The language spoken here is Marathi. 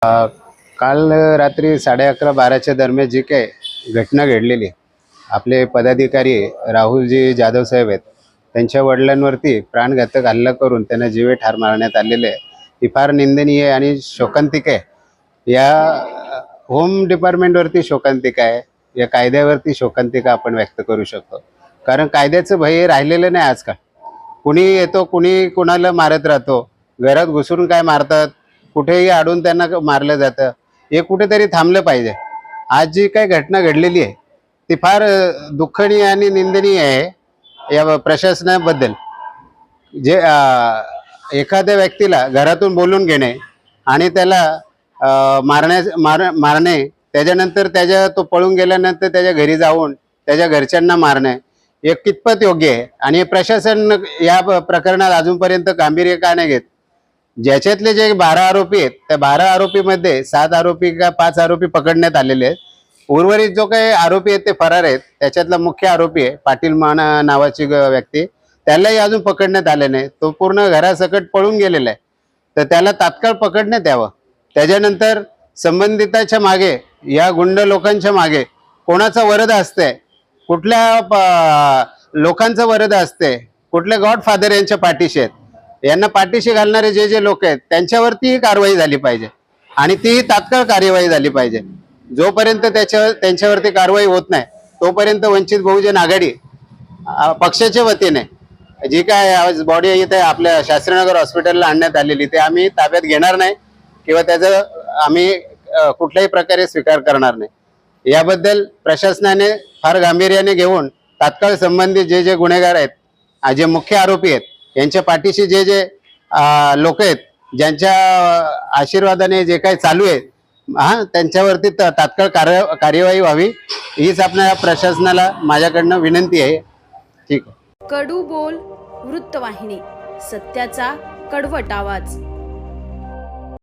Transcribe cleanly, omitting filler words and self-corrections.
काल रात्री 11:30-12च्या दरम्यान जी काही घटना घडलेली आहे, आपले पदाधिकारी राहुलजी जाधव साहेब आहेत, त्यांच्या वडिलांवरती प्राणघातक हल्ला करून त्यांना जीवे ठार मारण्यात आलेले आहे, ही फार निंदनीय आणि शोकांतिक आहे. या होम डिपार्टमेंटवरती शोकांतिका आहे, या कायद्यावरती शोकांतिका आपण व्यक्त करू शकतो. कारण कायद्याचं भय राहिलेलं नाही आजकाल. कुणी येतो, कुणी कुणाला मारत राहतो, घरात घुसून काय मारतात, कुठेही अडून त्यांना मारलं जातं. हे कुठेतरी थांबलं पाहिजे. आज जी काही घटना घडलेली आहे ती फार दुःखनीय आणि निंदनीय आहे. या प्रशासनाबद्दल जे एखाद्या व्यक्तीला घरातून बोलून घेणे आणि त्याला मारणे, त्याच्यानंतर तो पळून गेल्यानंतर त्याच्या घरी जाऊन त्याच्या घरच्यांना मारणे हे कितपत योग्य आहे. आणि प्रशासन या प्रकरणात अजूनपर्यंत गांभीर्य का नाही घेत. ज्याच्यातले जे 12 आरोपी आहेत त्या 12 आरोपीमध्ये 7 आरोपी का 5 आरोपी पकडण्यात आलेले आहेत. उर्वरित जो काही आरोपी आहेत ते फरार आहेत. त्याच्यातला मुख्य आरोपी आहे पाटील नावाची व्यक्ती, त्यालाही अजून पकडण्यात आले नाही. तो पूर्ण घरासकट पळून गेलेला आहे. तर त्याला तात्काळ पकडण्यात यावं. त्याच्यानंतर संबंधिताच्या मागे, या गुंड लोकांच्या मागे कोणाचा वरद असते, कुठल्या लोकांचं वरद असते, कुठले गॉडफादर यांच्या पाठीशी आहेत, यांना पाठीशी घालणारे जे लोक आहेत त्यांच्यावरती कारवाई झाली पाहिजे आणि तीही तात्काळ कार्यवाही झाली पाहिजे. जोपर्यंत त्यांच्यावरती कारवाई होत नाही तोपर्यंत वंचित बहुजन आघाडी पक्षाच्या वतीने जी काय आज बॉडी इथे आपल्या शास्त्रीनगर हॉस्पिटलला आणण्यात आलेली ते आम्ही ताब्यात घेणार नाही किंवा त्याचं आम्ही कुठल्याही प्रकारे स्वीकार करणार नाही. याबद्दल प्रशासनाने फार गांभीर्याने घेऊन तात्काळ संबंधित जे गुन्हेगार आहेत, जे मुख्य आरोपी आहेत, यांच्या पाठीशी जे लोक आहेत, ज्यांच्या आशीर्वादाने जे काही चालू आहे त्यांच्यावरती तात्काळ कार्यवाही व्हावी हीच आपल्या प्रशासनाला माझ्याकडनं विनंती आहे. ठीक आहे. कडू बोल वृत्तवाहिनी, सत्याचा कडवट आवाज.